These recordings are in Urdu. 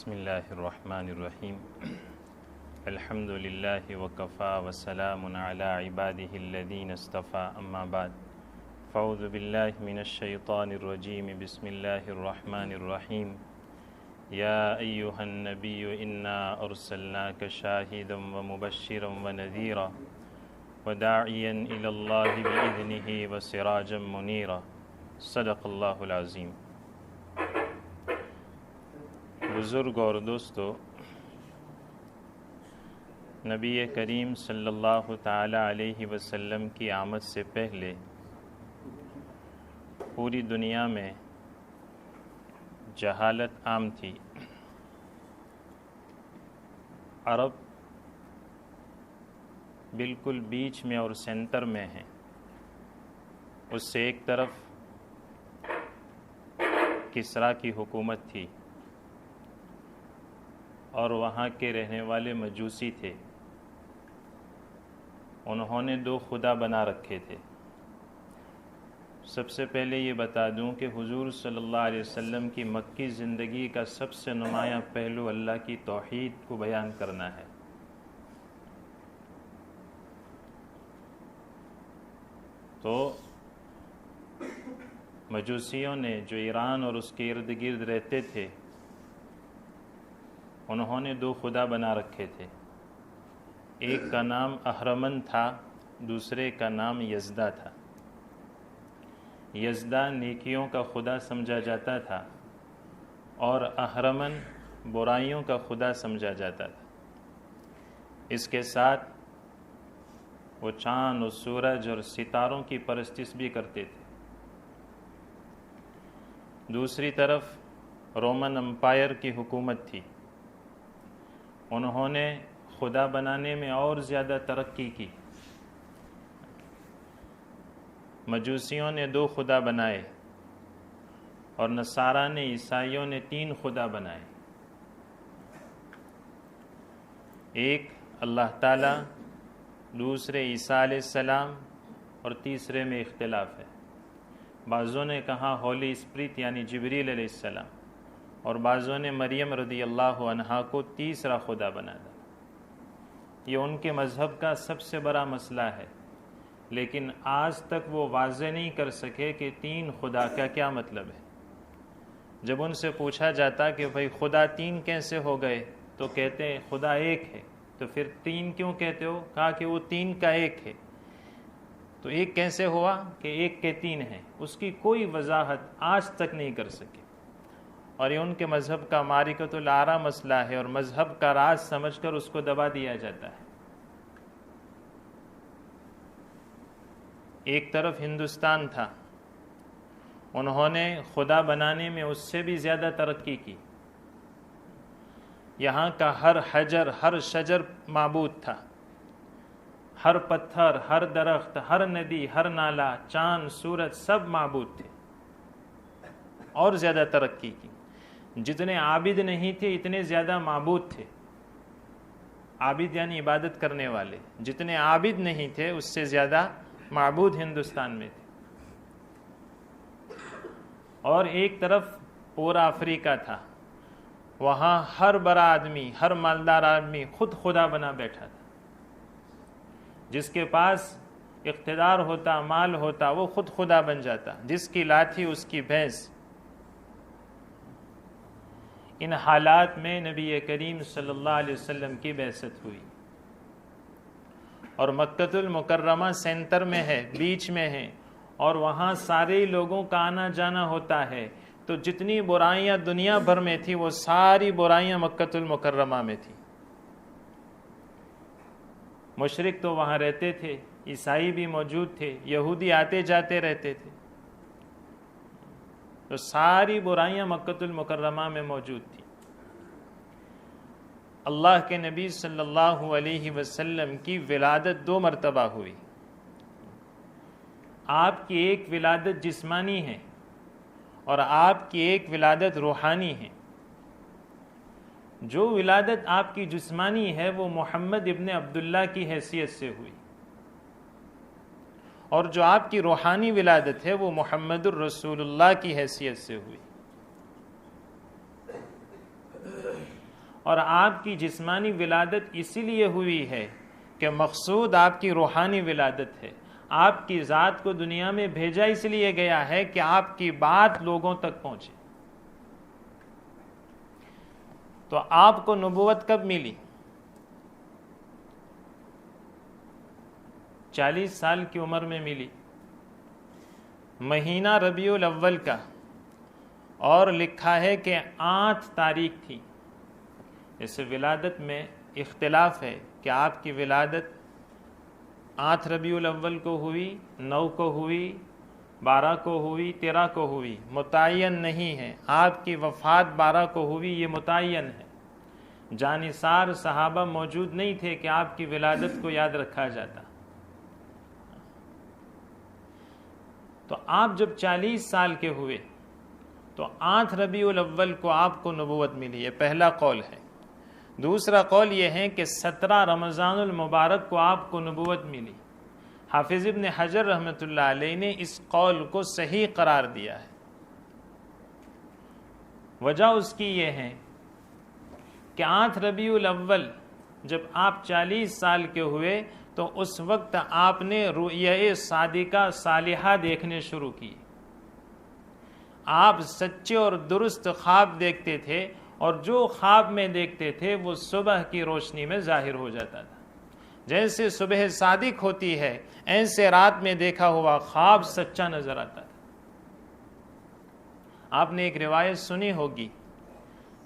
بسم اللہ الرحمن الرحیم الحمد للہ وکفا وسلام علی عبادہ الذین اصطفیٰ اما بعد فاعوذ باللہ من الشیطان الرجیم بسم اللہ الرحمن الرحیم یا ایہا النبی انا ارسلناک شاہدا ومبشرا ونذیرا وداعیا الی اللہ بإذنہ وسراجا منیرا صدق اللہ العظیم۔ بزرگ اور دوستو، نبی کریم صلی اللہ تعالی علیہ وسلم کی آمد سے پہلے پوری دنیا میں جہالت عام تھی۔ عرب بالکل بیچ میں اور سینٹر میں ہیں۔ اس سے ایک طرف کسریٰ کی حکومت تھی اور وہاں کے رہنے والے مجوسی تھے۔ انہوں نے دو خدا بنا رکھے تھے۔ سب سے پہلے یہ بتا دوں کہ حضور صلی اللہ علیہ وسلم کی مکی زندگی کا سب سے نمایاں پہلو اللہ کی توحید کو بیان کرنا ہے۔ تو مجوسیوں نے جو ایران اور اس کے ارد گرد رہتے تھے، انہوں نے دو خدا بنا رکھے تھے۔ ایک کا نام اہرمن تھا، دوسرے کا نام یزدہ تھا۔ یزدہ نیکیوں کا خدا سمجھا جاتا تھا اور اہرمن برائیوں کا خدا سمجھا جاتا تھا۔ اس کے ساتھ وہ چاند اور سورج اور ستاروں کی پرستش بھی کرتے تھے۔ دوسری طرف رومن امپائر کی حکومت تھی۔ انہوں نے خدا بنانے میں اور زیادہ ترقی کی۔ مجوسیوں نے دو خدا بنائے اور نصارہ نے، عیسائیوں نے 3 خدا بنائے۔ ایک اللہ تعالیٰ، دوسرے عیسیٰ علیہ السلام اور تیسرے میں اختلاف ہے۔ بعضوں نے کہا ہولی اسپرٹ یعنی جبریل علیہ السلام، اور بعضوں نے مریم رضی اللہ عنہا کو تیسرا خدا بنا دیا۔ یہ ان کے مذہب کا سب سے بڑا مسئلہ ہے، لیکن آج تک وہ واضح نہیں کر سکے کہ 3 خدا کا کیا مطلب ہے۔ جب ان سے پوچھا جاتا کہ بھئی خدا 3 کیسے ہو گئے، تو کہتے ہیں خدا ایک ہے۔ تو پھر 3 کیوں کہتے ہو؟ کہا کہ وہ 3 کا ایک ہے۔ تو ایک کیسے ہوا کہ ایک کے 3 ہیں؟ اس کی کوئی وضاحت آج تک نہیں کر سکے، اور یہ ان کے مذہب کا معرکۃ الآراء مسئلہ ہے، اور مذہب کا راز سمجھ کر اس کو دبا دیا جاتا ہے۔ ایک طرف ہندوستان تھا، انہوں نے خدا بنانے میں اس سے بھی زیادہ ترقی کی۔ یہاں کا ہر حجر، ہر شجر معبود تھا۔ ہر پتھر، ہر درخت، ہر ندی، ہر نالا، چاند، سورج سب معبود تھے، اور زیادہ ترقی کی۔ جتنے عابد نہیں تھے اتنے زیادہ معبود تھے۔ عابد یعنی عبادت کرنے والے۔ جتنے عابد نہیں تھے اس سے زیادہ معبود ہندوستان میں تھے۔ اور ایک طرف پورا افریقہ تھا، وہاں ہر بڑا آدمی، ہر مالدار آدمی خود خدا بنا بیٹھا تھا۔ جس کے پاس اقتدار ہوتا، مال ہوتا، وہ خود خدا بن جاتا۔ جس کی لاٹھی اس کی بھینس۔ ان حالات میں نبی کریم صلی اللہ علیہ وسلم کی بعثت ہوئی، اور مکۃ المکرمہ سینٹر میں ہے، بیچ میں ہے، اور وہاں سارے لوگوں کا آنا جانا ہوتا ہے۔ تو جتنی برائیاں دنیا بھر میں تھی وہ ساری برائیاں مکۃ المکرمہ میں تھی۔ مشرک تو وہاں رہتے تھے، عیسائی بھی موجود تھے، یہودی آتے جاتے رہتے تھے، تو ساری برائیاں مکۃ المکرمہ میں موجود تھی۔ اللہ کے نبی صلی اللہ علیہ وسلم کی ولادت 2 مرتبہ ہوئی۔ آپ کی ایک ولادت جسمانی ہے اور آپ کی ایک ولادت روحانی ہے۔ جو ولادت آپ کی جسمانی ہے وہ محمد ابن عبداللہ کی حیثیت سے ہوئی، اور جو آپ کی روحانی ولادت ہے وہ محمد الرسول اللہ کی حیثیت سے ہوئی۔ اور آپ کی جسمانی ولادت اسی لیے ہوئی ہے کہ مقصود آپ کی روحانی ولادت ہے. آپ کی ذات کو دنیا میں بھیجا اس لیے گیا ہے کہ آپ کی بات لوگوں تک پہنچے. تو آپ کو نبوت کب ملی؟ 40 سال کی عمر میں ملی. مہینہ ربیع الاول کا، اور لکھا ہے کہ 8 تاریخ تھی. اس ولادت میں اختلاف ہے کہ آپ کی ولادت 8 ربیع الاول کو ہوئی، 9 کو ہوئی، 12 کو ہوئی، 13 کو ہوئی، متعین نہیں ہے. آپ کی وفات 12 کو ہوئی، یہ متعین ہے. جانثار صحابہ موجود نہیں تھے کہ آپ کی ولادت کو یاد رکھا جاتا. تو آپ جب 40 سال کے ہوئے تو 8 ربیع الاول کو آپ کو نبوت ملی. یہ پہلا قول ہے. دوسرا قول یہ ہے کہ 17 رمضان المبارک کو آپ کو نبوت ملی. حافظ ابن حجر رحمۃ اللہ علیہ نے اس قول کو صحیح قرار دیا ہے. وجہ اس کی یہ ہے کہ 8 ربیع الاول جب آپ 40 سال کے ہوئے تو اس وقت آپ نے رؤیہ صادقہ صالحہ دیکھنے شروع کی. آپ سچے اور درست خواب دیکھتے تھے، اور جو خواب میں دیکھتے تھے وہ صبح کی روشنی میں ظاہر ہو جاتا تھا. جیسے صبح صادق ہوتی ہے ایسے رات میں دیکھا ہوا خواب سچا نظر آتا تھا. آپ نے ایک روایت سنی ہوگی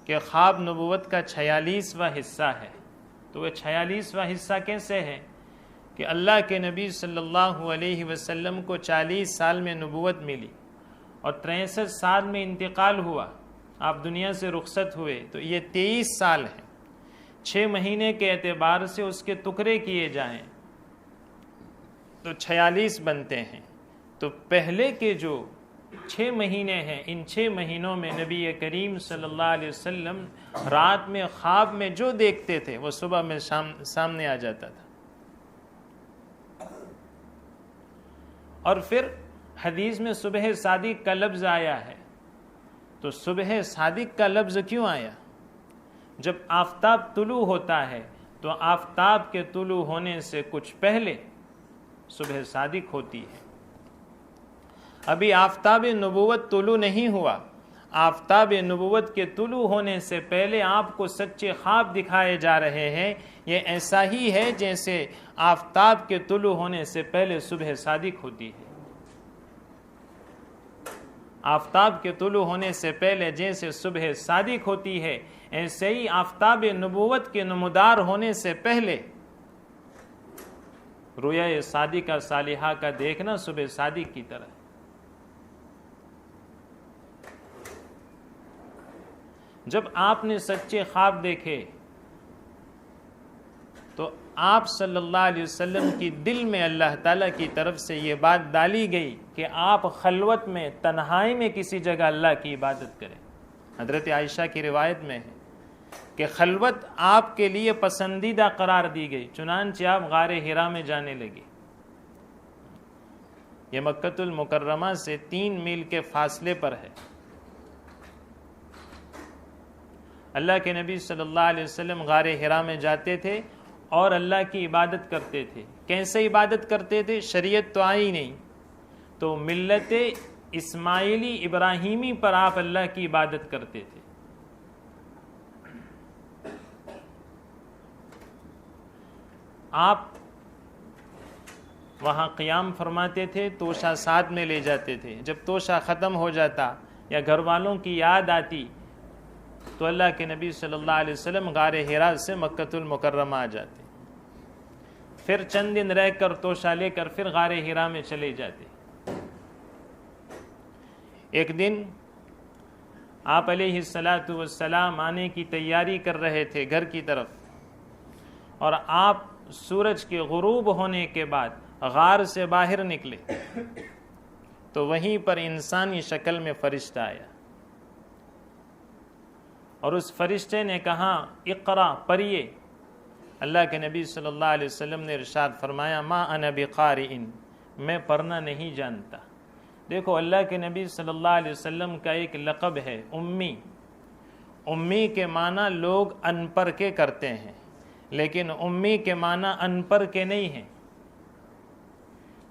کہ خواب نبوت کا 46واں حصہ ہے. تو وہ 46واں حصہ کیسے ہے کہ اللہ کے نبی صلی اللہ علیہ وسلم کو 40 سال میں نبوت ملی اور 63 سال میں انتقال ہوا، آپ دنیا سے رخصت ہوئے، تو یہ 23 سال ہیں. 6 مہینے کے اعتبار سے اس کے ٹکڑے کیے جائیں تو 46 بنتے ہیں. تو پہلے کے جو 6 مہینے ہیں، ان 6 مہینوں میں نبی کریم صلی اللہ علیہ وسلم رات میں خواب میں جو دیکھتے تھے وہ صبح میں سامنے آ جاتا تھا. اور پھر حدیث میں صبح صادق کا لفظ آیا ہے. تو صبح صادق کا لفظ کیوں آیا؟ جب آفتاب طلوع ہوتا ہے تو آفتاب کے طلوع ہونے سے کچھ پہلے صبح صادق ہوتی ہے. ابھی آفتاب نبوت طلوع نہیں ہوا. آفتاب نبوت کے طلوع ہونے سے پہلے آپ کو سچے خواب دکھائے جا رہے ہیں. یہ ایسا ہی ہے جیسے آفتاب کے طلوع ہونے سے پہلے صبح صادق ہوتی ہے. آفتاب کے طلوع ہونے سے پہلے جیسے صبح صادق ہوتی ہے، ایسے ہی آفتاب نبوت کے نمودار ہونے سے پہلے رؤیا صادقہ صالحہ کا دیکھنا صبح صادق کی طرح. جب آپ نے سچے خواب دیکھے تو آپ صلی اللہ علیہ وسلم کی دل میں اللہ تعالیٰ کی طرف سے یہ بات ڈالی گئی کہ آپ خلوت میں، تنہائی میں کسی جگہ اللہ کی عبادت کریں. حضرت عائشہ کی روایت میں ہے کہ خلوت آپ کے لیے پسندیدہ قرار دی گئی، چنانچہ آپ غار حرا میں جانے لگے. یہ مکۃ المکرمہ سے 3 میل کے فاصلے پر ہے. اللہ کے نبی صلی اللہ علیہ وسلم غار حرا میں جاتے تھے اور اللہ کی عبادت کرتے تھے. کیسے عبادت کرتے تھے؟ شریعت تو آئی نہیں، تو ملت اسماعیلی ابراہیمی پر آپ اللہ کی عبادت کرتے تھے. آپ وہاں قیام فرماتے تھے، توشہ ساتھ میں لے جاتے تھے. جب توشہ ختم ہو جاتا یا گھر والوں کی یاد آتی تو اللہ کے نبی صلی اللہ علیہ وسلم غار حرا سے مکۃ المکرمہ آ جاتے. پھر چند دن رہ کر توشہ لے کر پھر غار حرا میں چلے جاتے. ایک دن آپ علیہ الصلاۃ والسلام آنے کی تیاری کر رہے تھے گھر کی طرف، اور آپ سورج کے غروب ہونے کے بعد غار سے باہر نکلے تو وہیں پر انسانی شکل میں فرشتہ آیا، اور اس فرشتے نے کہا اقرا، پڑھیے. اللہ کے نبی صلی اللہ علیہ وسلم نے ارشاد فرمایا ما انا بقارئ، میں پڑھنا نہیں جانتا. دیکھو اللہ کے نبی صلی اللہ علیہ وسلم کا ایک لقب ہے امی. امی کے معنی لوگ ان پڑھ کے کرتے ہیں، لیکن امی کے معنی ان پڑھ کے نہیں ہیں۔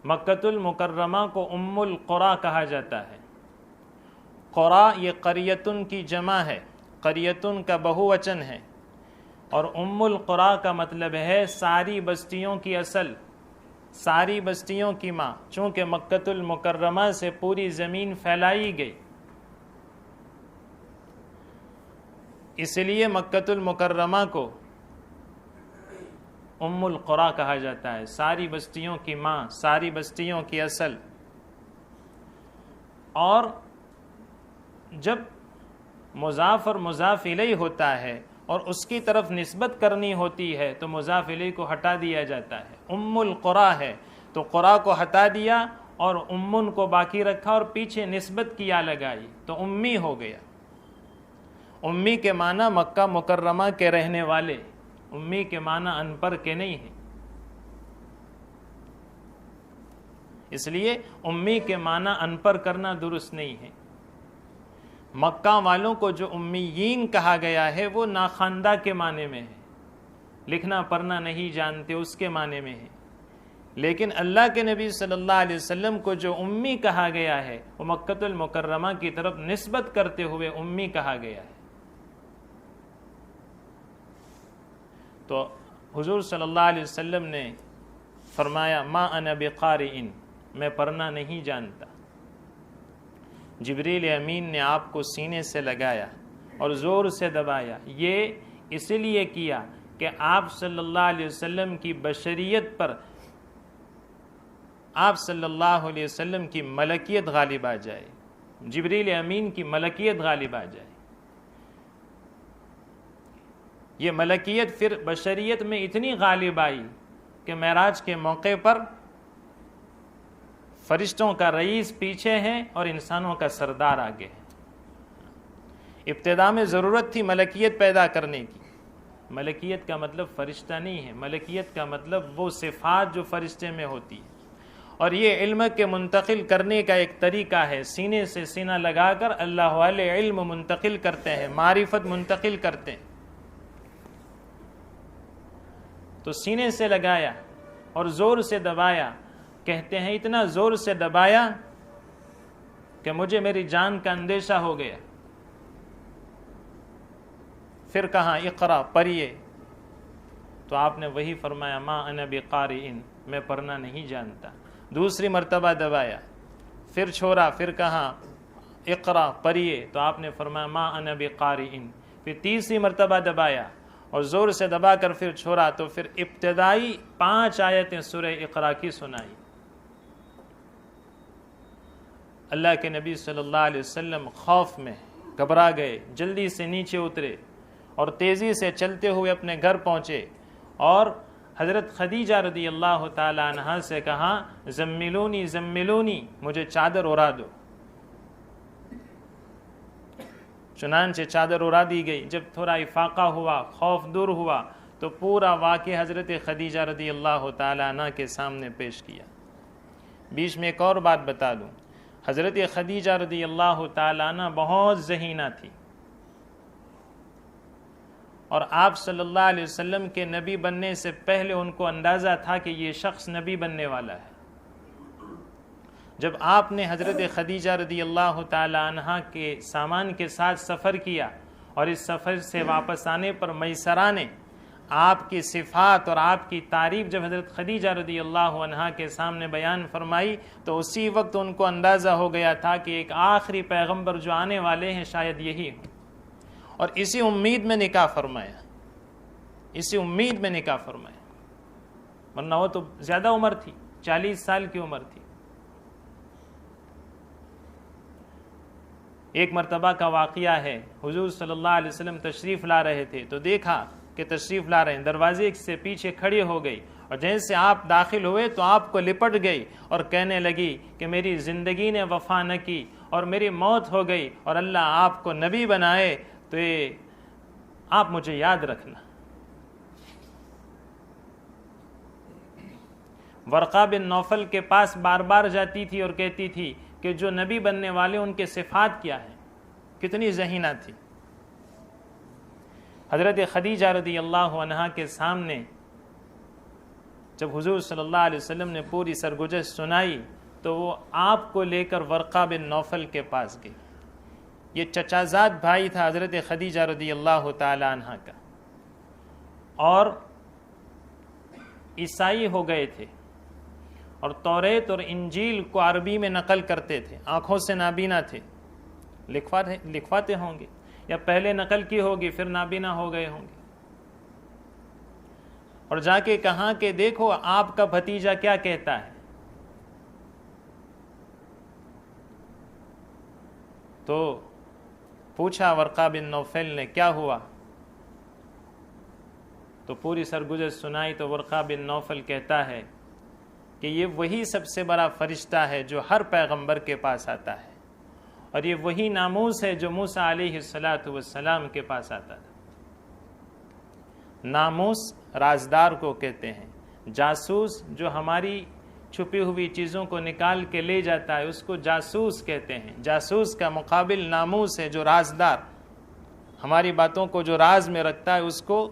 مکۃ المکرمہ کو ام القریٰ کہا جاتا ہے۔ قریٰ یہ قریتن کی جمع ہے، قریتن کا بہووچن ہے، اور ام القریٰ کا مطلب ہے ساری بستیوں کی اصل، ساری بستیوں کی ماں، چونکہ مکۃ المکرمہ سے پوری زمین پھیلائی گئی، اس لیے مکۃ المکرمہ کو ام القریٰ کہا جاتا ہے، ساری بستیوں کی ماں، ساری بستیوں کی اصل۔ اور جب مضاف اور مضاف الیہ ہوتا ہے اور اس کی طرف نسبت کرنی ہوتی ہے تو مضاف الیہ کو ہٹا دیا جاتا ہے۔ ام القریٰ ہے تو قریٰ کو ہٹا دیا اور امن کو باقی رکھا اور پیچھے نسبت کیا لگائی تو امی ہو گیا۔ امی کے معنی مکہ مکرمہ کے رہنے والے، امی کے معنی ان پڑھ کے نہیں ہیں، اس لیے امی کے معنی ان پڑھ کرنا درست نہیں ہے۔ مکہ والوں کو جو امیین کہا گیا ہے وہ ناخواندہ کے معنی میں ہے، لکھنا پڑھنا نہیں جانتے اس کے معنی میں ہے، لیکن اللہ کے نبی صلی اللہ علیہ وسلم کو جو امی کہا گیا ہے وہ مکۃ المکرمہ کی طرف نسبت کرتے ہوئے امی کہا گیا ہے۔ تو حضور صلی اللہ علیہ وسلم نے فرمایا ما انا بقارئ، میں پڑھنا نہیں جانتا۔ جبریل امین نے آپ کو سینے سے لگایا اور زور سے دبایا، یہ اس لیے کیا کہ آپ صلی اللہ علیہ وسلم کی بشریت پر آپ صلی اللہ علیہ وسلم کی ملکیت غالب آ جائے، جبریل امین کی ملکیت غالب آ جائے۔ یہ ملکیت پھر بشریت میں اتنی غالب آئی کہ معراج کے موقع پر فرشتوں کا رئیس پیچھے ہے اور انسانوں کا سردار آگے ہے۔ ابتدا میں ضرورت تھی ملکیت پیدا کرنے کی، ملکیت کا مطلب فرشتہ نہیں ہے، ملکیت کا مطلب وہ صفات جو فرشتے میں ہوتی ہے، اور یہ علم کے منتقل کرنے کا ایک طریقہ ہے، سینے سے سینہ لگا کر اللہ والے علم منتقل کرتے ہیں، معرفت منتقل کرتے ہیں۔ تو سینے سے لگایا اور زور سے دبایا، کہتے ہیں اتنا زور سے دبایا کہ مجھے میری جان کا اندیشہ ہو گیا۔ پھر کہا اقرا، پڑھیے، تو آپ نے وہی فرمایا ما انا بقارئ، میں پڑھنا نہیں جانتا۔ دوسری مرتبہ دبایا، پھر چھوڑا، پھر کہا اقرا، پڑھیے، تو آپ نے فرمایا ما انا بقارئ۔ پھر تیسری مرتبہ دبایا اور زور سے دبا کر پھر چھوڑا، تو پھر ابتدائی 5 آیتیں سورہ اقرا کی سنائی۔ اللہ کے نبی صلی اللہ علیہ وسلم خوف میں گھبرا گئے، جلدی سے نیچے اترے اور تیزی سے چلتے ہوئے اپنے گھر پہنچے، اور حضرت خدیجہ رضی اللہ تعالی عنہا سے کہا زملونی زملونی، مجھے چادر اڑا دو۔ چنانچہ چادر اڑا دی گئی۔ جب تھوڑا افاقہ ہوا، خوف دور ہوا، تو پورا واقعہ حضرت خدیجہ رضی اللہ تعالی عنہ کے سامنے پیش کیا۔ بیچ میں ایک اور بات بتا دوں، حضرت خدیجہ رضی اللہ تعالی عنہ بہت ذہینہ تھی، اور آپ صلی اللہ علیہ وسلم کے نبی بننے سے پہلے ان کو اندازہ تھا کہ یہ شخص نبی بننے والا ہے۔ جب آپ نے حضرت خدیجہ رضی اللہ تعالی عنہ کے سامان کے ساتھ سفر کیا اور اس سفر سے واپس آنے پر میسرہ نے آپ کی صفات اور آپ کی تعریف جب حضرت خدیجہ رضی اللہ عنہا کے سامنے بیان فرمائی، تو اسی وقت ان کو اندازہ ہو گیا تھا کہ ایک آخری پیغمبر جو آنے والے ہیں شاید یہی ہوں، اور اسی امید میں نکاح فرمایا، اسی امید میں نکاح فرمایا، ورنہ وہ تو زیادہ عمر تھی، 40 سال کی عمر تھی۔ ایک مرتبہ کا واقعہ ہے، حضور صلی اللہ علیہ وسلم تشریف لا رہے تھے تو دیکھا کہ تشریف لا رہے ہیں، دروازے سے پیچھے کھڑی ہو گئی، اور جیسے آپ داخل ہوئے تو آپ کو لپٹ گئی اور کہنے لگی کہ میری زندگی نے وفا نہ کی اور میری موت ہو گئی، اور اللہ آپ کو نبی بنائے تو یہ آپ مجھے یاد رکھنا۔ ورقہ بن نوفل کے پاس بار بار جاتی تھی اور کہتی تھی کہ جو نبی بننے والے ان کے صفات کیا ہیں، کتنی ذہینہ تھی۔ حضرت خدیجہ رضی اللہ عنہا کے سامنے جب حضور صلی اللہ علیہ وسلم نے پوری سرگزشت سنائی تو وہ آپ کو لے کر ورقہ بن نوفل کے پاس گئی. یہ چچازاد بھائی تھا حضرت خدیجہ رضی اللہ تعالی عنہ کا، اور عیسائی ہو گئے تھے اور توریت اور انجیل کو عربی میں نقل کرتے تھے، آنکھوں سے نابینا تھے، لکھواتے ہوں گے یا پہلے نقل کی ہوگی پھر نابینا ہو گئے ہوں گے، اور جا کے کہا کہ دیکھو آپ کا بھتیجا کیا کہتا ہے. تو پوچھا ورقہ بن نوفل نے کیا ہوا، تو پوری سرگزشت سنائی تو ورقہ بن نوفل کہتا ہے کہ یہ وہی سب سے بڑا فرشتہ ہے جو ہر پیغمبر کے پاس آتا ہے، اور یہ وہی ناموس ہے جو موسیٰ علیہ السلام کے پاس آتا تھا. ناموس رازدار کو کہتے ہیں، جاسوس جو ہماری چھپی ہوئی چیزوں کو نکال کے لے جاتا ہے اس کو جاسوس کہتے ہیں. جاسوس کا مقابل ناموس ہے جو رازدار، ہماری باتوں کو جو راز میں رکھتا ہے اس کو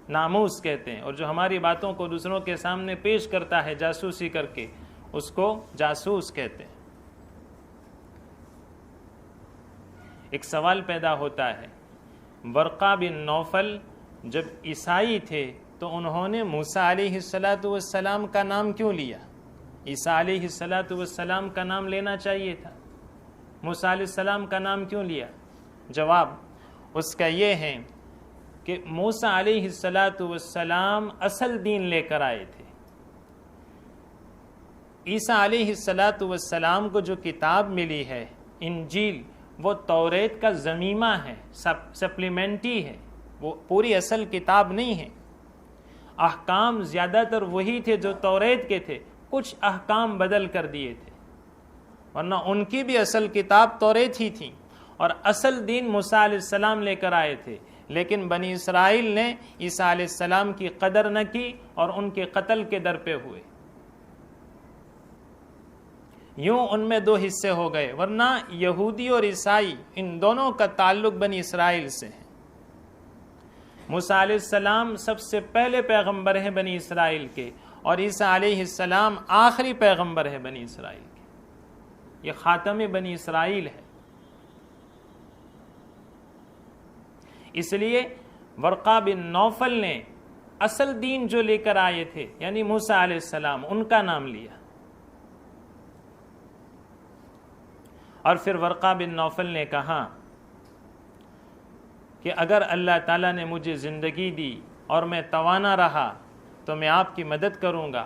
ناموس کہتے ہیں، اور جو ہماری باتوں کو دوسروں کے سامنے پیش کرتا ہے جاسوسی کر کے اس کو جاسوس کہتے ہیں. ایک سوال پیدا ہوتا ہے، ورقہ بن نوفل جب عیسائی تھے تو انہوں نے موسیٰ علیہ السلام کا نام کیوں لیا؟ عیسیٰ علیہ السلام کا نام لینا چاہیے تھا، موسیٰ علیہ السلام کا نام کیوں لیا؟ جواب اس کا یہ ہے کہ موسیٰ علیہ السلام اصل دین لے کر آئے تھے. عیسیٰ علیہ السلام کو جو کتاب ملی ہے انجیل، وہ توریت کا ضمیمہ ہے، سپلیمنٹی ہے، وہ پوری اصل کتاب نہیں ہے. احکام زیادہ تر وہی تھے جو توریت کے تھے، کچھ احکام بدل کر دیے تھے، ورنہ ان کی بھی اصل کتاب توریت ہی تھی، اور اصل دین موسیٰ علیہ السلام لے کر آئے تھے. لیکن بنی اسرائیل نے عیسیٰ علیہ السلام کی قدر نہ کی اور ان کے قتل کے در پہ ہوئے. یوں ان میں دو حصے ہو گئے، ورنہ یہودی اور عیسائی ان دونوں کا تعلق بنی اسرائیل سے ہے. موسیٰ علیہ السلام سب سے پہلے پیغمبر ہیں بنی اسرائیل کے، اور عیسیٰ علیہ السلام آخری پیغمبر ہے بنی اسرائیل کے. یہ خاتم بنی اسرائیل ہے. اس لیے ورقہ بن نوفل نے اصل دین جو لے کر آئے تھے یعنی موسیٰ علیہ السلام، ان کا نام لیا. اور پھر ورقہ بن نوفل نے کہا کہ اگر اللہ تعالیٰ نے مجھے زندگی دی اور میں توانا رہا تو میں آپ کی مدد کروں گا،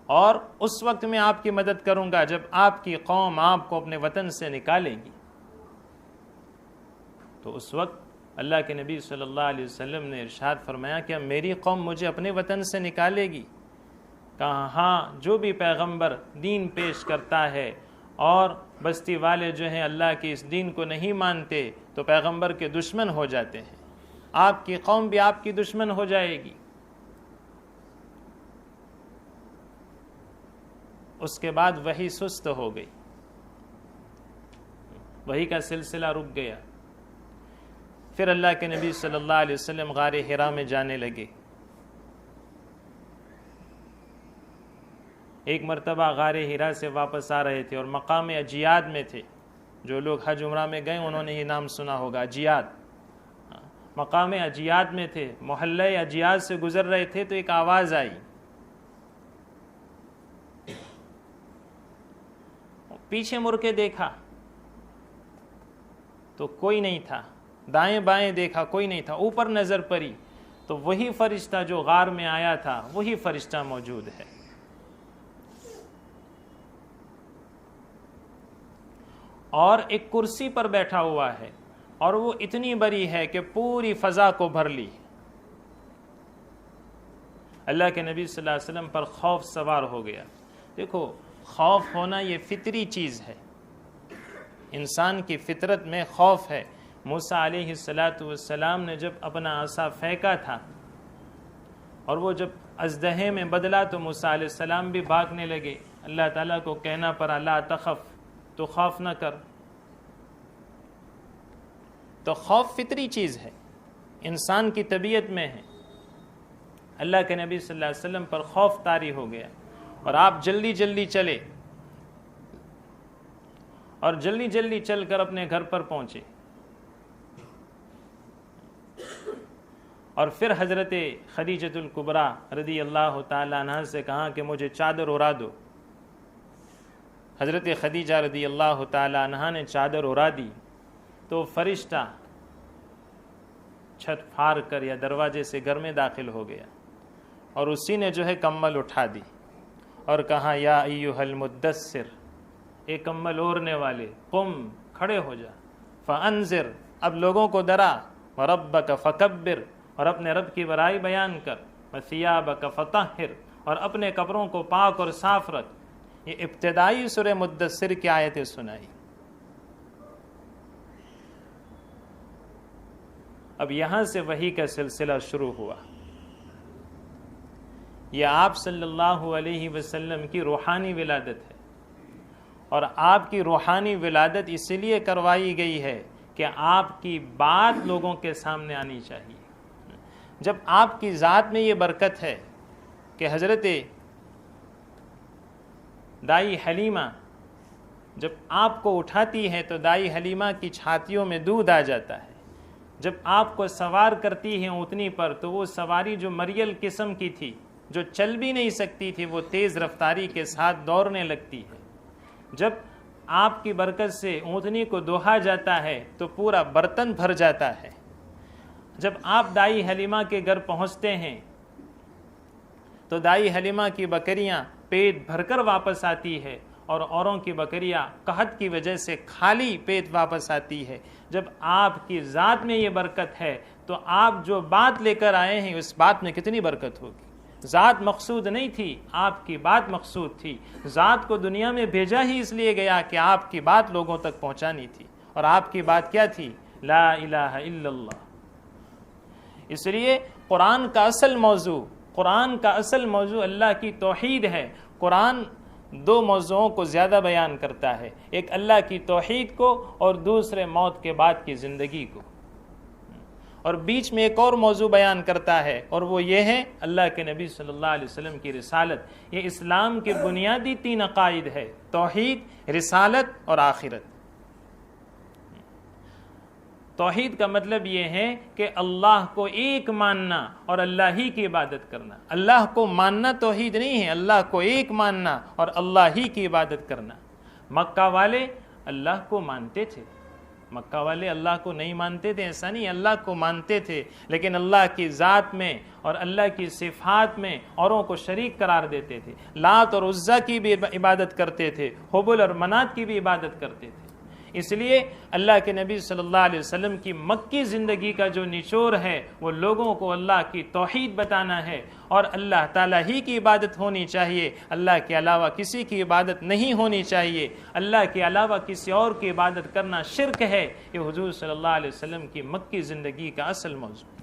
اور اس وقت میں آپ کی مدد کروں گا جب آپ کی قوم آپ کو اپنے وطن سے نکالے گی. تو اس وقت اللہ کے نبی صلی اللہ علیہ وسلم نے ارشاد فرمایا کہ میری قوم مجھے اپنے وطن سے نکالے گی؟ کہا ہاں، جو بھی پیغمبر دین پیش کرتا ہے اور بستی والے جو ہیں اللہ کے اس دین کو نہیں مانتے تو پیغمبر کے دشمن ہو جاتے ہیں، آپ کی قوم بھی آپ کی دشمن ہو جائے گی. اس کے بعد وحی سست ہو گئی، وحی کا سلسلہ رک گیا. پھر اللہ کے نبی صلی اللہ علیہ وسلم غار حرا میں جانے لگے. ایک مرتبہ غار حرا سے واپس آ رہے تھے اور مقام اجیاد میں تھے. جو لوگ حج عمرہ میں گئے انہوں نے یہ نام سنا ہوگا، اجیاد. مقام اجیاد میں تھے، محلہ اجیاد سے گزر رہے تھے تو ایک آواز آئی. پیچھے مڑ کے دیکھا تو کوئی نہیں تھا، دائیں بائیں دیکھا کوئی نہیں تھا، اوپر نظر پڑی تو وہی فرشتہ جو غار میں آیا تھا وہی فرشتہ موجود ہے. اور ایک کرسی پر بیٹھا ہوا ہے اور وہ اتنی بڑی ہے کہ پوری فضا کو بھر لی. اللہ کے نبی صلی اللہ علیہ وسلم پر خوف سوار ہو گیا. دیکھو، خوف ہونا یہ فطری چیز ہے، انسان کی فطرت میں خوف ہے. موسیٰ علیہ السلام نے جب اپنا عصا پھینکا تھا اور وہ جب اژدہے میں بدلا تو موسیٰ علیہ السلام بھی بھاگنے لگے. اللہ تعالیٰ کو کہنا پڑا لا تخف، تو خوف نہ کر. تو خوف فطری چیز ہے، انسان کی طبیعت میں ہے۔ اللہ کے نبی صلی اللہ علیہ وسلم پر خوف طاری ہو گیا اور آپ جلدی جلدی چلے اور جلدی جلدی چل کر اپنے گھر پر پہنچے، اور پھر حضرت خدیجۃ الکبریٰ رضی اللہ تعالیٰ عنہ سے کہا کہ مجھے چادر اڑا دو۔ حضرت خدیجہ رضی اللہ تعالیٰ عنہ نے چادر اڑا دی تو فرشتہ چھت پھاڑ کر یا دروازے سے گھر میں داخل ہو گیا، اور اسی نے جو ہے کمبل اٹھا دی اور کہا یا ایھا المدثر، اے کمبل اوڑھنے والے، قم، کھڑے ہو جا، فانذر، اب لوگوں کو ڈرا، وربک فکبر، اور اپنے رب کی بڑائی بیان کر، وثیابک فطہر، اور اپنے کپڑوں کو پاک اور صاف رکھ۔ یہ ابتدائی سورہ مدثر کی آیتیں سنائی۔ اب یہاں سے وحی کا سلسلہ شروع ہوا۔ یہ آپ صلی اللہ علیہ وسلم کی روحانی ولادت ہے، اور آپ کی روحانی ولادت اس لیے کروائی گئی ہے کہ آپ کی بات لوگوں کے سامنے آنی چاہیے۔ جب آپ کی ذات میں یہ برکت ہے کہ حضرت دائی حلیمہ جب آپ کو اٹھاتی ہے تو دائی حلیمہ کی چھاتیوں میں دودھ آ جاتا ہے، جب آپ کو سوار کرتی ہیں اونٹنی پر تو وہ سواری جو مریل قسم کی تھی، جو چل بھی نہیں سکتی تھی، وہ تیز رفتاری کے ساتھ دوڑنے لگتی ہے۔ جب آپ کی برکت سے اونٹنی کو دوہا جاتا ہے تو پورا برتن بھر جاتا ہے۔ جب آپ دائی حلیمہ کے گھر پہنچتے ہیں تو دائی حلیمہ کی بکریاں پیٹ بھر کر واپس آتی ہے، اور اوروں کی بکریاں قحط کی وجہ سے خالی پیٹ واپس آتی ہے۔ جب آپ کی ذات میں یہ برکت ہے تو آپ جو بات لے کر آئے ہیں اس بات میں کتنی برکت ہوگی۔ ذات مقصود نہیں تھی، آپ کی بات مقصود تھی۔ ذات کو دنیا میں بھیجا ہی اس لیے گیا کہ آپ کی بات لوگوں تک پہنچانی تھی، اور آپ کی بات کیا تھی؟ لا الہ الا اللہ۔ اس لیے قرآن کا اصل موضوع اللہ کی توحید ہے۔ قرآن دو موضوعوں کو زیادہ بیان کرتا ہے، ایک اللہ کی توحید کو اور دوسرے موت کے بعد کی زندگی کو، اور بیچ میں ایک اور موضوع بیان کرتا ہے، اور وہ یہ ہے اللہ کے نبی صلی اللہ علیہ وسلم کی رسالت۔ یہ اسلام کے بنیادی 3 عقائد ہے: توحید، رسالت اور آخرت۔ توحید کا مطلب یہ ہے کہ اللہ کو ایک ماننا اور اللہ ہی کی عبادت کرنا۔ اللہ کو ماننا توحید نہیں ہے، اللہ کو ایک ماننا اور اللہ ہی کی عبادت کرنا۔ مکہ والے اللہ کو مانتے تھے، مکہ والے اللہ کو نہیں مانتے تھے ایسا نہیں، اللہ کو مانتے تھے، لیکن اللہ کی ذات میں اور اللہ کی صفات میں اوروں کو شریک قرار دیتے تھے۔ لات اور عزا کی بھی عبادت کرتے تھے، حبل اور منات کی بھی عبادت کرتے تھے۔ اس لیے اللہ کے نبی صلی اللہ علیہ وسلم کی مکی زندگی کا جو نچوڑ ہے وہ لوگوں کو اللہ کی توحید بتانا ہے، اور اللہ تعالیٰ ہی کی عبادت ہونی چاہیے، اللہ کے علاوہ کسی کی عبادت نہیں ہونی چاہیے۔ اللہ کے علاوہ کسی اور کی عبادت کرنا شرک ہے۔ یہ حضور صلی اللہ علیہ وسلم کی مکی زندگی کا اصل موضوع ہے۔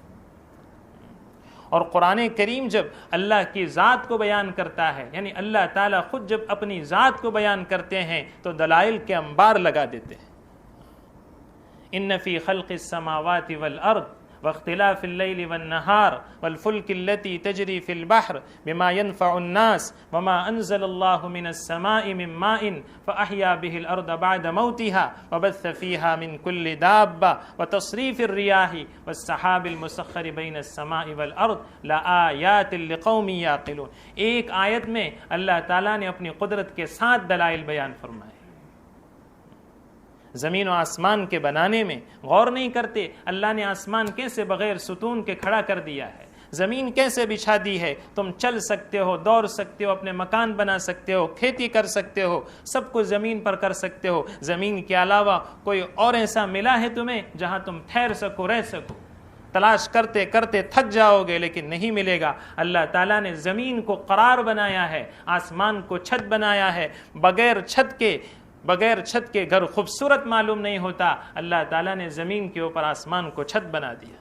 اور قرآن کریم جب اللہ کی ذات کو بیان کرتا ہے، یعنی اللہ تعالیٰ خود جب اپنی ذات کو بیان کرتے ہیں تو دلائل کے انبار لگا دیتے ہیں۔ ان فی خلق السماوات والارض واختلاف اللیل والنہار والفلک التي تجری فی البحر بما ينفع الناس وما انزل اللہ من السماء من ماء فاحیا به الارض بعد موتها وبث فيها من كل دابة وتصریف الریاح والسحاب المسخر بین السماء والارض لآیات لقوم یعقلون۔ ایک آیت میں اللہ تعالیٰ نے اپنی قدرت کے 7 دلائل بیان فرمائے۔ زمین و آسمان کے بنانے میں غور نہیں کرتے، اللہ نے آسمان کیسے بغیر ستون کے کھڑا کر دیا ہے، زمین کیسے بچھا دی ہے، تم چل سکتے ہو، دوڑ سکتے ہو، اپنے مکان بنا سکتے ہو، کھیتی کر سکتے ہو، سب کچھ زمین پر کر سکتے ہو۔ زمین کے علاوہ کوئی اور ایسا ملا ہے تمہیں جہاں تم ٹھہر سکو، رہ سکو؟ تلاش کرتے کرتے تھک جاؤ گے لیکن نہیں ملے گا۔ اللہ تعالیٰ نے زمین کو قرار بنایا ہے، آسمان کو چھت بنایا ہے۔ بغیر چھت کے گھر خوبصورت معلوم نہیں ہوتا، اللہ تعالیٰ نے زمین کے اوپر آسمان کو چھت بنا دیا۔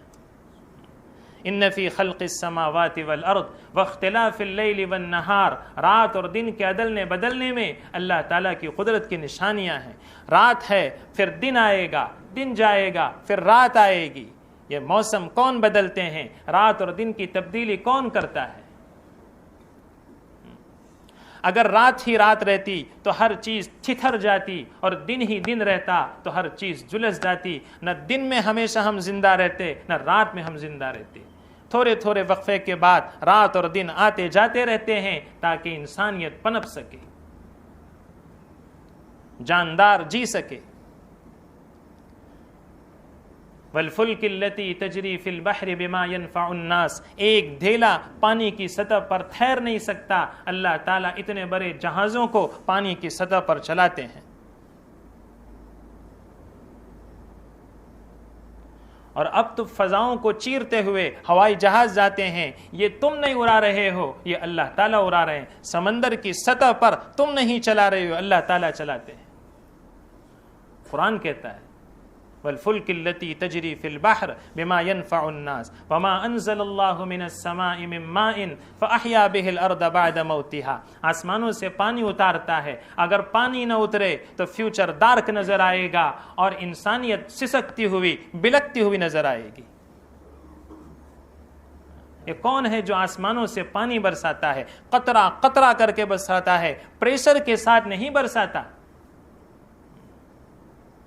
ان فی خلق السماوات والارض واختلاف اللیل والنہار، رات اور دن کے عدلنے بدلنے میں اللہ تعالیٰ کی قدرت کی نشانیاں ہیں۔ رات ہے پھر دن آئے گا، دن جائے گا پھر رات آئے گی۔ یہ موسم کون بدلتے ہیں؟ رات اور دن کی تبدیلی کون کرتا ہے؟ اگر رات ہی رات رہتی تو ہر چیز تھتھر جاتی، اور دن ہی دن رہتا تو ہر چیز جلس جاتی۔ نہ دن میں ہمیشہ ہم زندہ رہتے، نہ رات میں ہم زندہ رہتے۔ تھوڑے تھوڑے وقفے کے بعد رات اور دن آتے جاتے رہتے ہیں تاکہ انسانیت پنپ سکے، جاندار جی سکے۔ والفلک التی تجری فی البحر بما ينفع الناس، ایک ڈھیلا پانی کی سطح پر ٹھہر نہیں سکتا، اللہ تعالیٰ اتنے بڑے جہازوں کو پانی کی سطح پر چلاتے ہیں۔ اور اب تو فضاؤں کو چیرتے ہوئے ہوائی جہاز جاتے ہیں، یہ تم نہیں اڑا رہے ہو، یہ اللہ تعالیٰ اڑا رہے ہیں۔ سمندر کی سطح پر تم نہیں چلا رہے ہو، اللہ تعالیٰ چلاتے ہیں۔ قرآن کہتا ہے والفلک التی تجری فی البحر بما ينفع الناس وما انزل اللہ من السماء من ماء فاحیا به الارض بعد موتها، آسمانوں سے پانی اتارتا ہے، اگر پانی نہ اترے تو فیوچر ڈارک نظر آئے گا اور انسانیت سسکتی ہوئی بلکتی ہوئی نظر آئے گی۔ یہ کون ہے جو آسمانوں سے پانی برساتا ہے؟ قطرہ قطرہ کر کے برساتا ہے، پریشر کے ساتھ نہیں برساتا،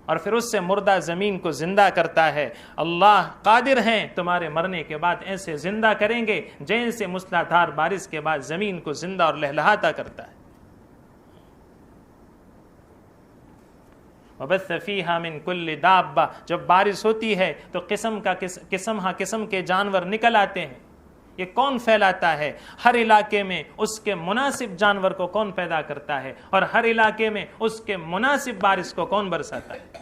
اور پھر اس سے مردہ زمین کو زندہ کرتا ہے۔ اللہ قادر ہیں تمہارے مرنے کے بعد ایسے زندہ کریں گے جیسے موسلادھار بارش کے بعد زمین کو زندہ اور لہلہاتا کرتا ہے۔ وبث فیہا من کل دابہ، جب بارش ہوتی ہے تو قسم کے جانور نکل آتے ہیں۔ یہ کون پھیلاتا ہے؟ ہر علاقے میں اس کے مناسب جانور کو کون پیدا کرتا ہے، اور ہر علاقے میں اس کے مناسب بارش کو کون برساتا ہے۔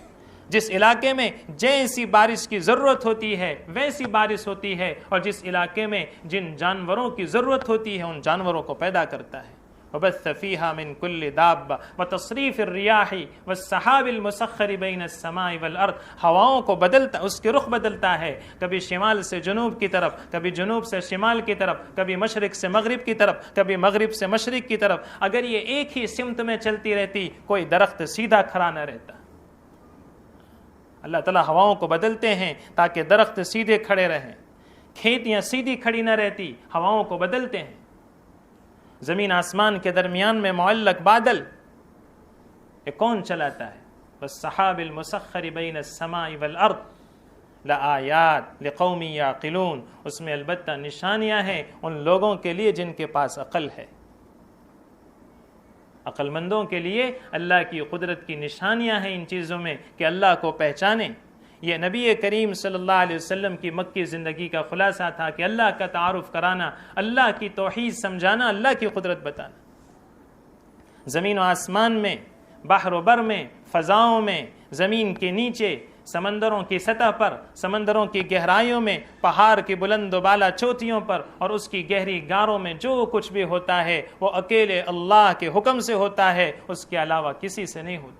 جس علاقے میں جیسی بارش کی ضرورت ہوتی ہے ویسی بارش ہوتی ہے، اور جس علاقے میں جن جانوروں کی ضرورت ہوتی ہے ان جانوروں کو پیدا کرتا ہے۔ وبث فیہا من کل دابہ وتصریف الریاح والسحاب المسخر بین السماء والارض، ہواؤں کو بدلتا، اس کے رخ بدلتا ہے، کبھی شمال سے جنوب کی طرف، کبھی جنوب سے شمال کی طرف، کبھی مشرق سے مغرب کی طرف، کبھی مغرب سے مشرق کی طرف۔ اگر یہ ایک ہی سمت میں چلتی رہتی کوئی درخت سیدھا کھڑا نہ رہتا۔ اللہ تعالیٰ ہواؤں کو بدلتے ہیں تاکہ درخت سیدھے کھڑے رہیں، کھیتیاں سیدھی کھڑی نہ رہتی، ہواؤں کو بدلتے ہیں۔ زمین آسمان کے درمیان میں معلق بادل، یہ کون چلاتا ہے؟ والسحاب المسخر بین السماء والارض لآیات لقوم یعقلون، اس میں البتہ نشانیاں ہیں ان لوگوں کے لیے جن کے پاس عقل ہے۔ عقل مندوں کے لیے اللہ کی قدرت کی نشانیاں ہیں ان چیزوں میں کہ اللہ کو پہچانیں۔ یہ نبی کریم صلی اللہ علیہ وسلم کی مکی زندگی کا خلاصہ تھا کہ اللہ کا تعارف کرانا، اللہ کی توحید سمجھانا، اللہ کی قدرت بتانا۔ زمین و آسمان میں، بحر و بر میں، فضاؤں میں، زمین کے نیچے، سمندروں کی سطح پر، سمندروں کی گہرائیوں میں، پہاڑ کی بلند و بالا چوٹیوں پر اور اس کی گہری گاروں میں جو کچھ بھی ہوتا ہے وہ اکیلے اللہ کے حکم سے ہوتا ہے، اس کے علاوہ کسی سے نہیں ہوتا۔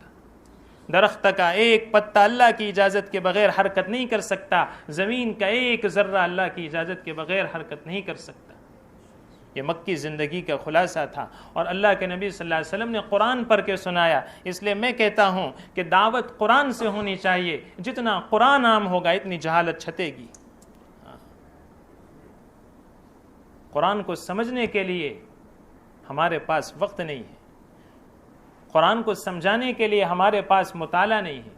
درخت کا ایک پتا اللہ کی اجازت کے بغیر حرکت نہیں کر سکتا، زمین کا ایک ذرہ اللہ کی اجازت کے بغیر حرکت نہیں کر سکتا۔ یہ مکی زندگی کا خلاصہ تھا، اور اللہ کے نبی صلی اللہ علیہ وسلم نے قرآن پڑھ کے سنایا۔ اس لیے میں کہتا ہوں کہ دعوت قرآن سے ہونی چاہیے، جتنا قرآن عام ہوگا اتنی جہالت چھٹے گی۔ قرآن کو سمجھنے کے لیے ہمارے پاس وقت نہیں ہے، قرآن کو سمجھانے کے لیے ہمارے پاس مطالعہ نہیں ہے۔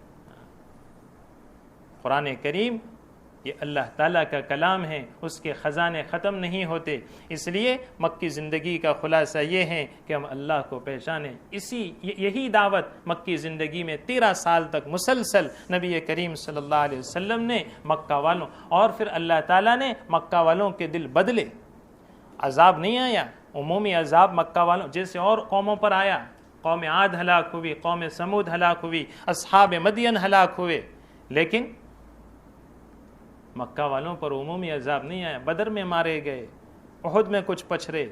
قرآن کریم یہ اللہ تعالیٰ کا کلام ہے، اس کے خزانے ختم نہیں ہوتے۔ اس لیے مکی زندگی کا خلاصہ یہ ہے کہ ہم اللہ کو پہچانیں۔ یہی دعوت مکی زندگی میں 13 سال تک مسلسل نبی کریم صلی اللہ علیہ وسلم نے مکہ والوں، اور پھر اللہ تعالیٰ نے مکہ والوں کے دل بدلے۔ عذاب نہیں آیا، عمومی عذاب مکہ والوں جیسے اور قوموں پر آیا، قوم عاد ہلاک ہوئی، قوم سمود ہلاک ہوئی، اصحاب مدین ہلاک ہوئے، لیکن مکہ والوں پر عمومی عذاب نہیں آیا۔ بدر میں مارے گئے، احد میں کچھ پچھرے،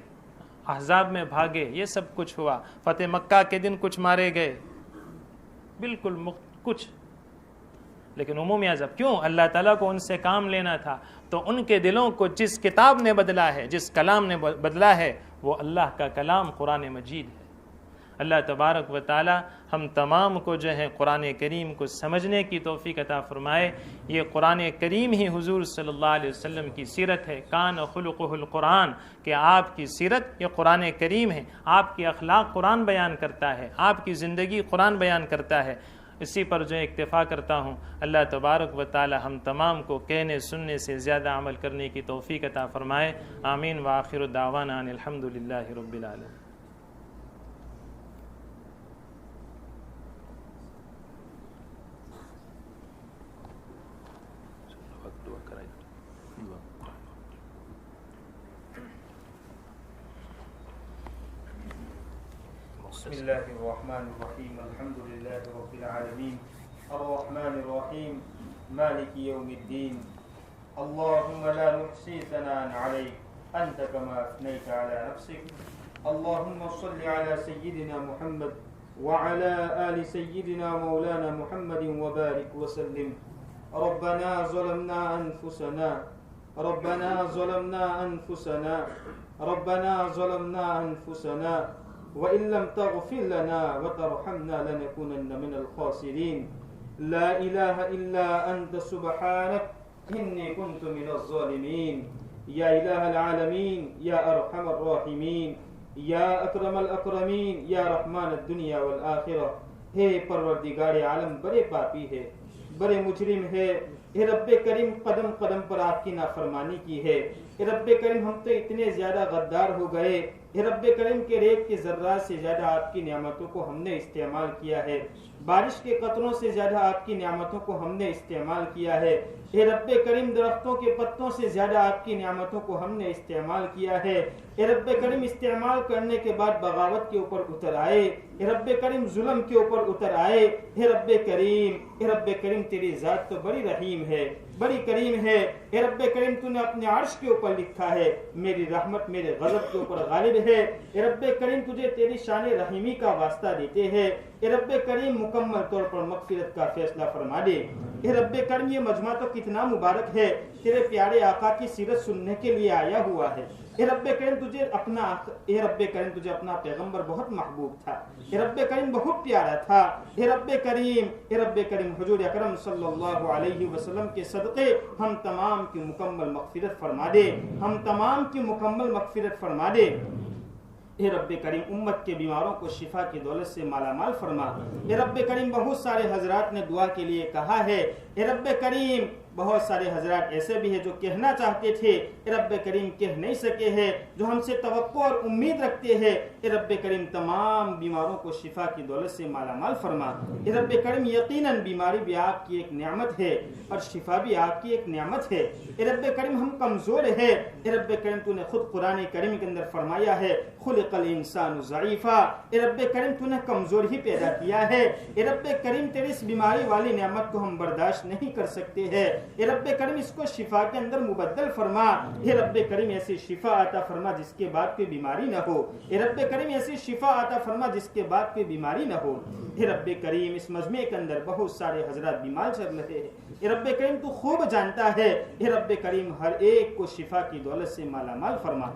احزاب میں بھاگے، یہ سب کچھ ہوا۔ فتح مکہ کے دن کچھ مارے گئے، بالکل کچھ لیکن عمومی عذاب کیوں؟ اللہ تعالیٰ کو ان سے کام لینا تھا، تو ان کے دلوں کو جس کتاب نے بدلا ہے، جس کلام نے بدلا ہے، وہ اللہ کا کلام قرآن مجید ہے۔ اللہ تبارک و تعالی ہم تمام کو جو ہے قرآن کریم کو سمجھنے کی توفیق عطا فرمائے۔ یہ قرآن کریم ہی حضور صلی اللہ علیہ وسلم کی سیرت ہے، کان خلقہ القرآن، کہ آپ کی سیرت یہ قرآن کریم ہے، آپ کی اخلاق قرآن بیان کرتا ہے، آپ کی زندگی قرآن بیان کرتا ہے۔ اسی پر جو اکتفا کرتا ہوں۔ اللہ تبارک و تعالی ہم تمام کو کہنے سننے سے زیادہ عمل کرنے کی توفیق عطا فرمائے۔ آمین وآخر دعوانا ان الحمد للہ رب العالمین۔ بسم اللہ الرحمن الرحیم الحمد للہ رب العالمین الرحمن الرحیم مالک یوم الدین اللہم لا نحصی ثناء علیک انت کما اثنیت علی نفسک اللہم صل علی سیدنا محمد وعلى آل سیدنا مولانا محمد وبارک وسلم ربنا ظلمنا انفسنا ربنا ظلمنا انفسنا ربنا ظلمنا انفسنا وَإِن لَّمْ تَغْفِرْ لَنَا وَتَرْحَمْنَا لَنَكُونَنَّ مِنَ الْخَاسِرِينَ لَا إِلَٰهَ إِلَّا أَنتَ سُبْحَانَكَ إِنِّي كُنتُ مِنَ الظَّالِمِينَ يَا إِلَٰهَ الْعَالَمِينَ يَا أَرْحَمَ الرَّاحِمِينَ يَا أَكْرَمَ الْأَكْرَمِينَ يَا رَحْمَانَ الدُّنْيَا وَالْآخِرَةِ ہے پروردگار عالم بڑے پاپی ہے، بڑے مجرم ہے۔ اے رب کریم قدم قدم پر آپ کی نافرمانی کی ہے۔ اے رب کریم ہم تو اتنے زیادہ غدار ہو گئے۔ اے رب کریم کے ریت کے ذرات سے زیادہ آپ کی نعمتوں کو ہم نے استعمال کیا ہے، بارش کے قطروں سے زیادہ آپ کی نعمتوں کو ہم نے استعمال کیا ہے۔ اے رب کریم درختوں کے پتوں سے زیادہ آپ کی نعمتوں کو ہم نے استعمال کیا ہے۔ اے رب کریم استعمال کرنے کے بعد بغاوت کے اوپر اتر آئے، اے رب کریم ظلم کے اوپر اتر آئے۔ اے رب کریم تیری ذات تو بڑی رحیم ہے، بڑی کریم ہے۔ اے رب کریم تو نے اپنے عرش کے اوپر لکھا ہے میری رحمت میرے غضب کے اوپر غالب ہے۔ اے رب کریم تجھے تیری شان رحیمی کا واسطہ دیتے ہیں۔ اے رب کریم مکمل طور پر مغفرت کا فیصلہ فرما دے۔ اے رب کریم یہ مجمع تو کتنا مبارک ہے، تیرے پیارے آقا کی سیرت سننے کے لیے آیا ہوا ہے۔ اے رب کریم تجھے اپنا پیغمبر بہت محبوب تھا، اے رب کریم بہت پیارا تھا۔ اے رب کریم حضور اکرم صلی اللہ علیہ وسلم کے صدقے ہم تمام کی مکمل مغفرت فرما دے، ہم تمام کی مکمل مغفرت فرما دے۔ اے رب کریم امت کے بیماروں کو شفا کی دولت سے مالا مال فرما۔ اے رب کریم بہت سارے حضرات نے دعا کے لیے کہا ہے، اے رب کریم بہت سارے حضرات ایسے بھی ہیں جو کہنا چاہتے تھے، اے رب کریم کہہ نہیں سکے ہیں، جو ہم سے توقع اور امید رکھتے ہیں۔ اے رب کریم تمام بیماروں کو شفا کی دولت سے مالا مال فرما۔ اے رب کریم یقیناً بیماری بھی آپ کی ایک نعمت ہے اور شفا بھی آپ کی ایک نعمت ہے۔ اے رب کریم ہم کمزور ہیں، اے رب کریم تو نے خود قرآن کریم کے اندر فرمایا ہے خلق الانسان ضعیفا۔ اے رب کریم تو نے کمزور ہی پیدا کیا ہے۔ اے رب کریم تیری اس بیماری والی نعمت کو ہم برداشت نہیں کر سکتے ہیں۔ اے رب کریم اس کو شفا کے اندر مبدل فرما۔ اے رب کریم ایسی شفا عطا فرما جس کے بعد کوئی بیماری نہ ہو۔ اے رب کریم ایسی شفا عطا فرما جس کے بعد کوئی بیماری نہ ہو۔ اے رب کریم اس مجمع کے اندر بہت سارے حضرات بیمار چل رہے ہیں، اے رب کریم تو خوب جانتا ہے۔ اے رب کریم ہر ایک کو شفا کی دولت سے مالا مال فرما۔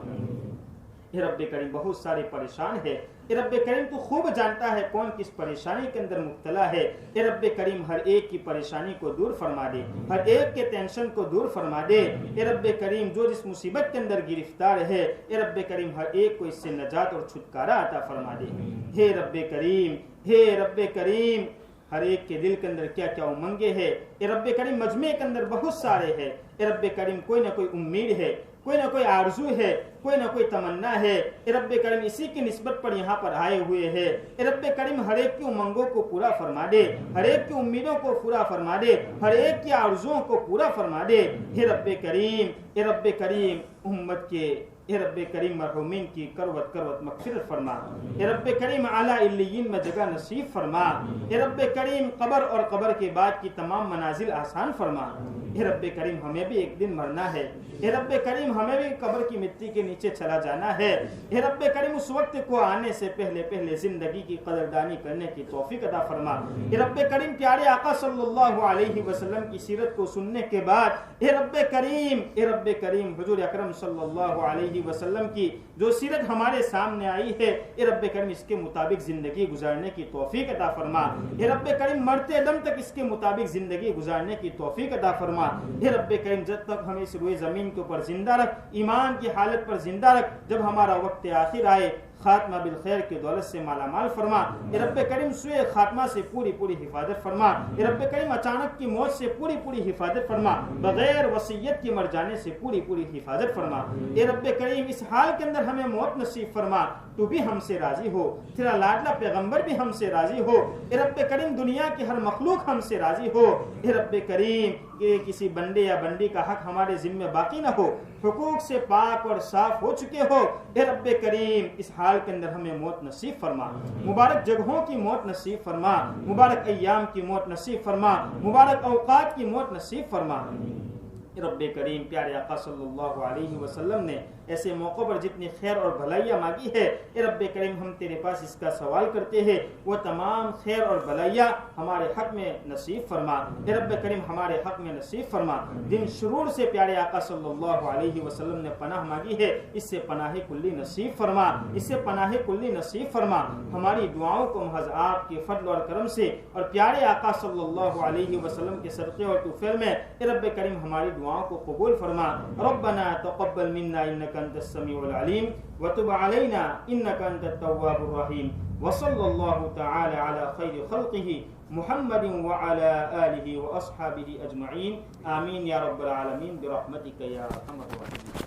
اے رب کریم بہت سارے پریشان ہے، اے رب کریم تو خوب جانتا ہے کون کس پریشانی کے اندر مبتلا ہے۔ اے رب کریم ہر ایک کی پریشانی کو دور فرما دے، ہر ایک کے ٹینشن کو دور فرما دے۔ اے رب کریم جو جس مصیبت کے اندر گرفتار ہے، اے رب کریم ہر ایک کو اس سے نجات اور چھٹکارا عطا فرما دے۔ ہے رب کریم ہر ایک کے دل کے اندر کیا کیا امنگیں ہے، اے رب کریم مجمع کے اندر بہت سارے ہیں، اے رب کریم کوئی نہ کوئی امید ہے، کوئی نہ کوئی آرزو ہے، کوئی نہ کوئی تمنا ہے۔ اے رب کریم اسی کی نسبت پر یہاں پر آئے ہوئے ہیں۔ اے رب کریم ہر ایک کی امنگوں کو پورا فرما دے، ہر ایک کی امیدوں کو پورا فرما دے، ہر ایک کی آرزوؤں کو پورا فرما دے۔ اے رب کریم امت کے اے رب کریم مرحومین کی کروت مغفرت فرما۔ اے رب کریم اعلیٰ علیین میں جگہ نصیب فرما۔ اے رب کریم قبر اور قبر کے بعد کی تمام منازل آسان فرما۔ اے رب کریم ہمیں بھی ایک دن مرنا ہے، اے رب کریم ہمیں بھی قبر کی مٹی کے نیچے چلا جانا ہے، اے رب کریم اس وقت کو آنے سے پہلے زندگی کی قدردانی کرنے کی توفیق عطا فرما۔ اے رب کریم پیارے آقا صلی اللہ علیہ وسلم کی سیرت کو سننے کے بعد اے رب کریم حضور اکرم صلی اللہ علیہ وسلم کی جو سیرت ہمارے سامنے آئی ہے اے رب کریم اس کے مطابق زندگی گزارنے کی توفیق عطا فرما۔ اے رب کریم مرتے دم تک اس کے مطابق زندگی گزارنے کی توفیق عطا فرما۔ اے رب کریم جب تک ہمیں اس روئے زمین کے اوپر زندہ رکھ، ایمان کی حالت پر زندہ رکھ، جب ہمارا وقت آخر آئے خاتمہ بالخیر کی دولت سے مالا مال فرما۔ اے رب کریم سوئے خاتمہ سے پوری حفاظت فرما۔ اے رب کریم اچانک کی موت سے پوری حفاظت فرما، بغیر وصیت کے مر جانے سے پوری حفاظت فرما۔ اے رب کریم اس حال کے اندر ہمیں موت نصیب فرما، تو بھی ہم سے راضی ہو، تیرا لاڈلا پیغمبر بھی ہم سے راضی ہو، اے رب کریم دنیا کی ہر مخلوق ہم سے راضی ہو۔ اے رب کریم کہ کسی بندے یا بندی کا حق ہمارے ذمہ باقی نہ ہو، حقوق سے پاک اور صاف ہو چکے ہو۔ اے رب کریم اس حال کے اندر ہمیں موت نصیب فرما، مبارک جگہوں کی موت نصیب فرما، مبارک ایام کی موت نصیب فرما، مبارک اوقات کی موت نصیب فرما۔ رب کریم پیارے آقا صلی اللہ علیہ وسلم نے ایسے موقع پر جتنی خیر اور بھلائیاں مانگی ہے اے رب کریم ہم تیرے پاس اس کا سوال کرتے ہیں، وہ تمام خیر اور بھلائیاں ہمارے حق میں نصیب فرما۔ اے رب کریم ہمارے حق میں نصیب فرما۔ جن شرور سے پیارے آقا صلی اللہ علیہ وسلم نے پناہ مانگی ہے اس سے پناہ کلی نصیب فرما، اس سے پناہ کلی نصیب فرما۔ ہماری دعاؤں کو محض آپ کے فضل اور کرم سے اور پیارے آقا صلی اللہ علیہ وسلم کے صدقے اور توفیل میں اے رب کریم ہماری دعاؤں کو قبول فرما۔ ربنا تقبل منا انك انت السميع العليم وتب علينا انك انت التواب الرحيم وصلى الله تعالى على خير خلقه محمد وعلى آله واصحابه اجمعين آمين يا رب العالمين برحمتك يا ارحم الراحمين۔